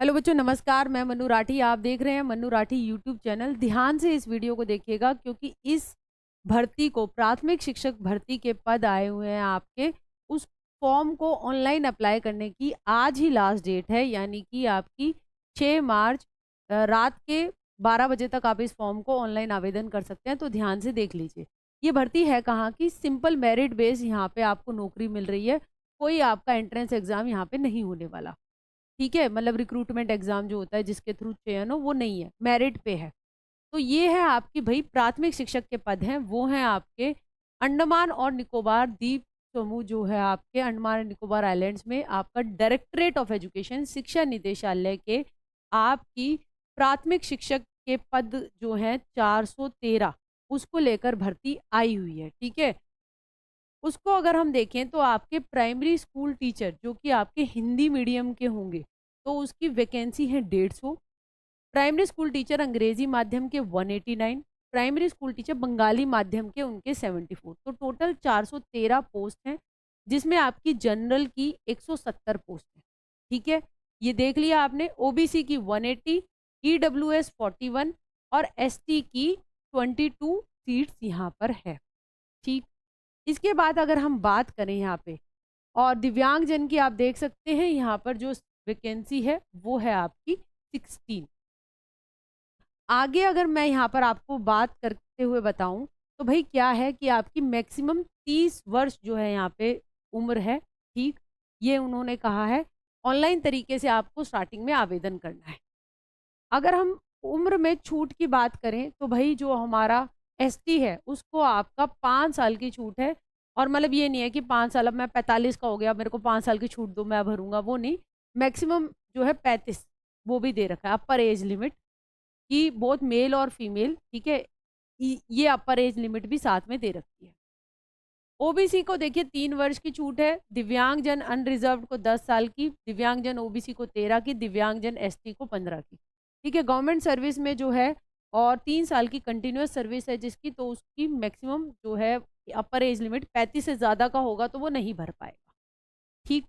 Hello बच्चों, नमस्कार। मैं मनु राठी। आप देख रहे हैं मनु राठी यूट्यूब चैनल। ध्यान से इस वीडियो को देखिएगा क्योंकि इस भर्ती को, प्राथमिक शिक्षक भर्ती के पद आए हुए हैं आपके, उस फॉर्म को ऑनलाइन अप्लाई करने की आज ही लास्ट डेट है। यानी कि आपकी 6 मार्च रात के 12 बजे तक आप इस फॉर्म को ऑनलाइन आवेदन कर सकते हैं। तो ध्यान से देख लीजिए। ये भर्ती है कहाँ की? सिंपल मेरिट बेस यहाँ पे आपको नौकरी मिल रही है। कोई आपका एंट्रेंस एग्जाम यहाँ पे नहीं होने वाला। ठीक है, मतलब रिक्रूटमेंट एग्जाम जो होता है जिसके थ्रू चयन हो, वो नहीं है, मेरिट पे है। तो ये है आपकी भाई प्राथमिक शिक्षक के पद हैं, वो हैं आपके अंडमान और निकोबार द्वीप समूह, जो है आपके अंडमान और निकोबार आइलैंड्स में आपका डायरेक्टरेट ऑफ एजुकेशन, शिक्षा निदेशालय के आपकी प्राथमिक शिक्षक के पद जो हैं 413, उसको लेकर भर्ती आई हुई है। ठीक है, उसको अगर हम देखें तो आपके प्राइमरी स्कूल टीचर जो कि आपके हिंदी मीडियम के होंगे तो उसकी वैकेंसी है 150। प्राइमरी स्कूल टीचर अंग्रेजी माध्यम के 189, प्राइमरी स्कूल टीचर बंगाली माध्यम के उनके 74। तो टोटल 413 पोस्ट हैं, जिसमें आपकी जनरल की 170 पोस्ट है। ठीक है, ये देख लिया आपने। ओबीसी की 180, ईडब्ल्यूएस 41 और एसटी की 22 सीट्स यहाँ पर है। ठीक, इसके बाद अगर हम बात करें यहाँ पे, और दिव्यांगजन की आप देख सकते हैं यहाँ पर जो वैकेंसी है वो है आपकी 16। आगे अगर मैं यहाँ पर आपको बात करते हुए बताऊं तो भाई क्या है कि आपकी मैक्सिमम 30 वर्ष जो है यहाँ पे उम्र है। ठीक, ये उन्होंने कहा है। ऑनलाइन तरीके से आपको स्टार्टिंग में आवेदन करना है। अगर हम उम्र में छूट की बात करें तो भाई जो हमारा एसटी है उसको आपका 5 साल की छूट है। और मतलब ये नहीं है कि 5 साल, अब मैं 45 का हो गया मेरे को 5 साल की छूट दो मैं भरूंगा, वो नहीं। मैक्सिमम जो है 35 वो भी दे रखा है, अपर एज लिमिट की, बोथ मेल और फीमेल। ठीक है, ये अपर एज लिमिट भी साथ में दे रखी है। ओबीसी को देखिए 3 वर्ष की छूट है, दिव्यांगजन अनरिजर्व्ड को 10 साल की, दिव्यांगजन ओबीसी को 13 की, दिव्यांगजन एसटी को 15 की। ठीक है, गवर्नमेंट सर्विस में जो है और 3 साल की कंटिन्यूअस सर्विस है जिसकी, तो उसकी मैक्सिमम जो है अपर एज लिमिट 35 से ज़्यादा का होगा तो वो नहीं भर पाएगा। ठीक,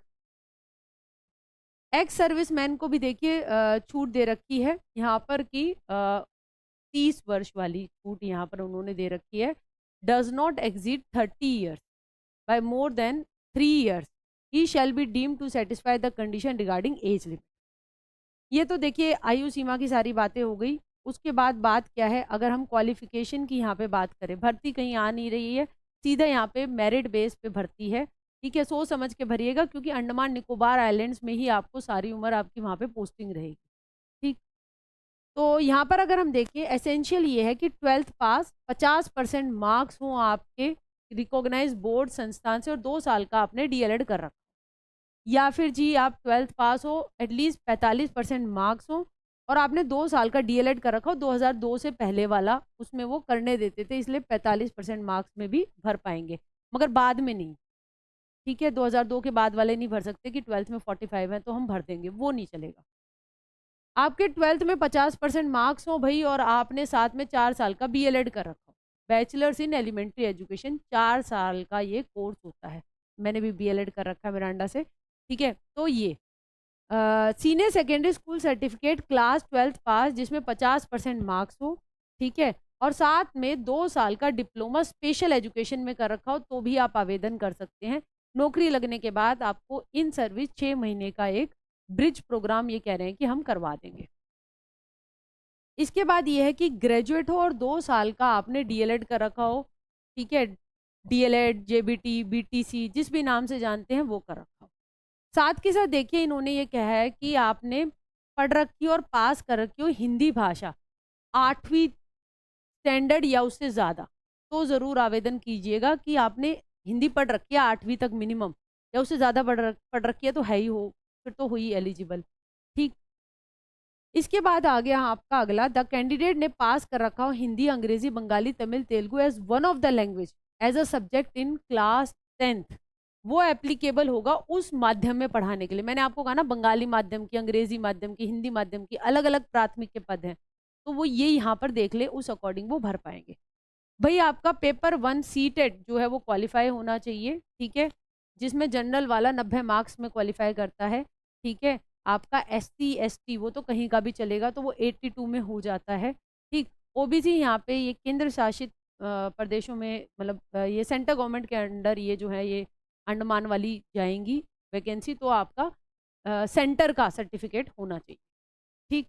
एक्स सर्विसमैन को भी देखिए छूट दे रखी है यहाँ पर कि 30 वर्ष वाली छूट यहाँ पर उन्होंने दे रखी है। Does not exceed 30 years by more than 3 years he shall be deemed to satisfy the condition regarding age limit। ये तो देखिए आयु सीमा की सारी बातें हो गई। उसके बाद बात क्या है, अगर हम क्वालिफिकेशन की यहाँ पे बात करें, भर्ती कहीं आ नहीं रही है, सीधा यहाँ पे मेरिट बेस पे भर्ती है। ठीक है, सोच समझ के भरिएगा क्योंकि अंडमान निकोबार आइलैंड्स में ही आपको सारी उम्र आपकी वहाँ पे पोस्टिंग रहेगी। ठीक, तो यहाँ पर अगर हम देखें एसेंशियल ये है कि 12th पास, 50% मार्क्स हों आपके रिकॉग्नाइज बोर्ड संस्थान से, और 2 साल का आपने डीएलएड कर रखा, या फिर जी आप 12th पास हो, एटलीस्ट 45% मार्क्स हो और आपने 2 साल का डीएलएड कर रखा हो, 2002 से पहले वाला, उसमें वो करने देते थे, इसलिए 45% मार्क्स में भी भर पाएंगे, मगर बाद में नहीं। ठीक है, 2002 के बाद वाले नहीं भर सकते कि 12th में 45 है तो हम भर देंगे, वो नहीं चलेगा। आपके 12th में 50% मार्क्स हो भाई और आपने साथ में 4 साल का बीएलएड कर रखा हो, बैचलर्स इन एलिमेंट्री एजुकेशन, 4 साल का ये कोर्स होता है। मैंने भी बीएलएड कर रखा है मिरांडा से। ठीक है, तो ये senior secondary school certificate class 12th पास जिसमें 50% मार्क्स हो। ठीक है, और साथ में 2 साल का डिप्लोमा स्पेशल एजुकेशन में कर रखा हो तो भी आप आवेदन कर सकते हैं। नौकरी लगने के बाद आपको इन सर्विस 6 महीने का एक ब्रिज प्रोग्राम ये कह रहे हैं कि हम करवा देंगे। इसके बाद ये है कि ग्रेजुएट हो और 2 साल का आपने डीएलएड कर रखा हो। ठीक है, डीएलएड, जेबीटी, बीटीसी, जिस भी नाम से जानते हैं वो कर रखा हो। साथ के साथ देखिए इन्होंने ये कहा है कि आपने पढ़ रखी और पास कर रखी हो हिंदी भाषा 8वीं स्टैंडर्ड या उससे ज़्यादा, तो ज़रूर आवेदन कीजिएगा कि आपने हिंदी पढ़ रखी है 8वीं तक मिनिमम, या उससे ज़्यादा पढ़ रखी है तो है ही हो, फिर तो हुई एलिजिबल। ठीक, इसके बाद आ गया आपका अगला, द कैंडिडेट ने पास कर रखा हो Hindi, Angrezi, Bengali, Tamil, Telugu as one of the language as a subject in class 10th, वो एप्लीकेबल होगा उस माध्यम में पढ़ाने के लिए। मैंने आपको कहा ना बंगाली माध्यम की, अंग्रेजी माध्यम की, हिंदी माध्यम की, अलग अलग प्राथमिक के पद हैं, तो वो ये यहाँ पर देख ले, उस अकॉर्डिंग वो भर पाएंगे। भाई आपका पेपर 1 सीटेट जो है वो क्वालिफाई होना चाहिए। ठीक है, जिसमें जनरल वाला 90 मार्क्स में क्वालिफाई करता है। ठीक है, आपका SC ST वो तो कहीं का भी चलेगा, तो वो 82 में हो जाता है, ठीक। OBC यहाँ पे ये केंद्र शासित प्रदेशों में, मतलब ये सेंट्रल गवर्नमेंट के अंडर ये जो है ये अंडमान वाली जाएंगी वैकेंसी, तो आपका सेंटर का सर्टिफिकेट होना चाहिए, ठीक।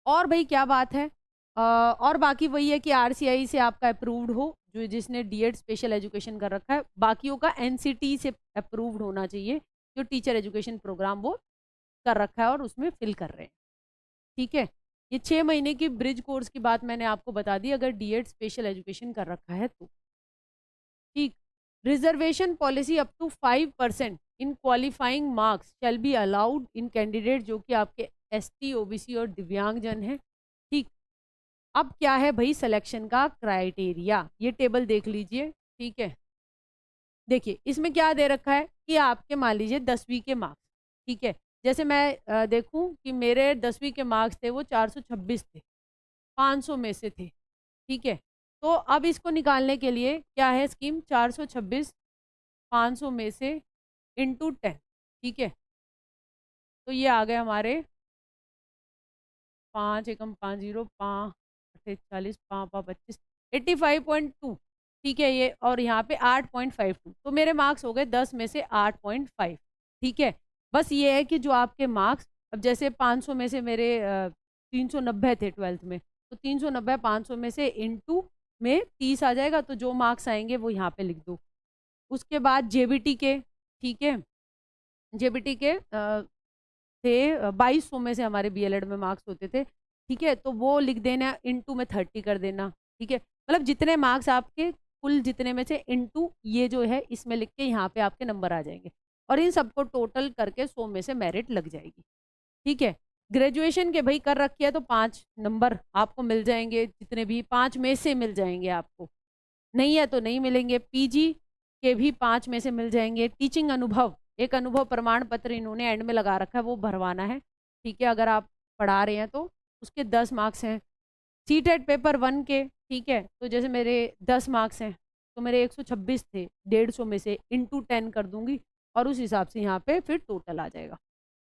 और भाई क्या बात है, और बाकी वही है कि RCI से आपका अप्रूव्ड हो, जो जिसने D.Ed स्पेशल एजुकेशन कर रखा है, बाकियों का NCT से अप्रूव्ड होना चाहिए, जो टीचर एजुकेशन प्रोग्राम वो कर रखा है और उसमें फिल कर रहे हैं, ठीक है। ये 6 महीने की ब्रिज कोर्स की बात मैंने आपको बता दी, अगर D.Ed स्पेशल एजुकेशन कर रखा है तो, ठीक। Reservation policy up to 5% in qualifying marks shall be allowed in candidate जो कि आपके ST OBC और दिव्यांगजन हैं, ठीक। अब क्या है भाई सिलेक्शन का क्राइटेरिया, ये टेबल देख लीजिए, ठीक है। देखिए इसमें क्या दे रखा है कि आपके मान लीजिए 10वीं के मार्क्स, ठीक है। जैसे मैं देखूं कि मेरे 10वीं के मार्क्स थे वो 426 थे, 500 में से थे, ठीक है। तो अब इसको निकालने के लिए क्या है स्कीम, 426 500 में से इंटू 10, ठीक है। तो ये आ गए हमारे 5 एकम 5 0 5 40 5 5 25 85.2, ठीक है ये, और यहाँ पे 8.52, तो मेरे मार्क्स हो गए 10 में से 8.5, ठीक है। बस ये है कि जो आपके मार्क्स, अब जैसे 500 में से मेरे 390 थे 12th में, तो 390 500 में से इंटू में 30 आ जाएगा, तो जो मार्क्स आएंगे वो यहाँ पे लिख दो। उसके बाद JBT के, ठीक है, JBT के थे 2200 में से हमारे BLED में मार्क्स होते थे, ठीक है। तो वो लिख देना, इंटू में 30 कर देना, ठीक है। मतलब जितने मार्क्स आपके कुल जितने में से इंटू ये जो है इसमें लिख के यहाँ पे आपके नंबर आ जाएंगे, और इन सबको टोटल करके 100 में से मेरिट लग जाएगी, ठीक है। ग्रेजुएशन के भाई कर रखी है तो 5 नंबर आपको मिल जाएंगे, जितने भी 5 में से मिल जाएंगे आपको, नहीं है तो नहीं मिलेंगे। PG के भी 5 में से मिल जाएंगे। टीचिंग अनुभव, एक अनुभव प्रमाण पत्र इन्होंने एंड में लगा रखा है, वो भरवाना है, ठीक है, अगर आप पढ़ा रहे हैं तो उसके 10 मार्क्स हैं। CTET पेपर 1 के, ठीक है, तो जैसे मेरे 10 मार्क्स हैं तो मेरे 126 थे, 150 में से इंटू 10 कर दूंगी और उस हिसाब से यहाँ पे फिर टोटल आ जाएगा,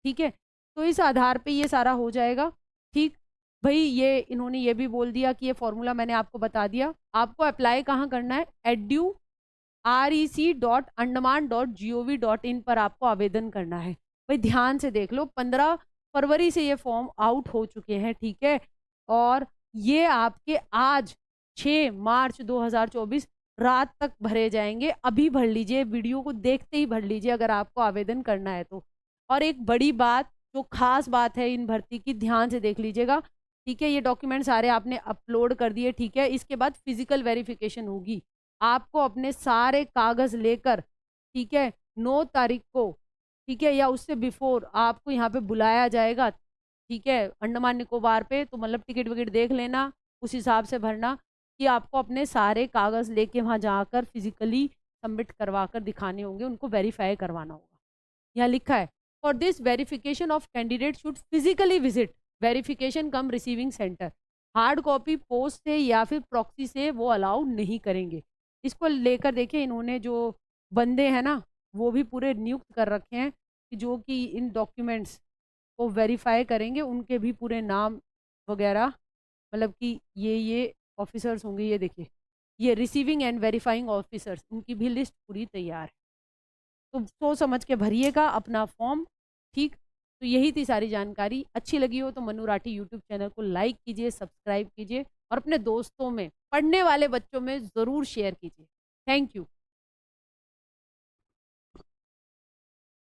ठीक है। तो इस आधार पे ये सारा हो जाएगा, ठीक भाई। ये इन्होंने ये भी बोल दिया कि ये फॉर्मूला मैंने आपको बता दिया, आपको अप्लाई कहाँ करना है, rec.andaman.gov.in पर आपको आवेदन करना है। भाई ध्यान से देख लो, 15 फरवरी से ये फॉर्म आउट हो चुके हैं, ठीक है, और ये आपके आज 6 मार्च 2024 रात तक भरे जाएंगे। अभी भर लीजिए, वीडियो को देखते ही भर लीजिए अगर आपको आवेदन करना है तो। और एक बड़ी बात, जो खास बात है इन भर्ती की, ध्यान से देख लीजिएगा, ठीक है। ये डॉक्यूमेंट सारे आपने अपलोड कर दिए, ठीक है। इसके बाद फिजिकल वेरिफिकेशन होगी, आपको अपने सारे कागज लेकर, ठीक है, 9 तारीख को, ठीक है, या उससे बिफोर आपको यहाँ पे बुलाया जाएगा, ठीक है, अंडमान निकोबार पे। तो मतलब टिकट विकेट देख लेना, उस हिसाब से भरना कि आपको अपने सारे कागज लेके वहाँ जाकर फिजिकली सबमिट करवा कर दिखाने होंगे, उनको वेरीफाई करवाना होगा। यहाँ लिखा है, for this verification of candidate should physically visit verification come receiving centre. Hard copy post से या फिर प्रॉक्सी से वो अलाउ नहीं करेंगे। इसको लेकर देखिए इन्होंने जो बंदे हैं ना, वो भी पूरे नियुक्त कर रखे हैं कि जो कि इन डॉक्यूमेंट्स को वेरीफाई करेंगे, उनके भी पूरे नाम वगैरह, मतलब कि ये ऑफिसर्स होंगे। ये देखिए, ये रिसीविंग एंड वेरीफाइंग ऑफिसर्स, उनकी भी लिस्ट पूरी तैयार है। तो सोच समझ के भरिएगा अपना फॉर्म, ठीक। तो यही थी सारी जानकारी। अच्छी लगी हो तो मनु राठी यूट्यूब चैनल को लाइक कीजिए, सब्सक्राइब कीजिए और अपने दोस्तों में, पढ़ने वाले बच्चों में ज़रूर शेयर कीजिए। Thank you.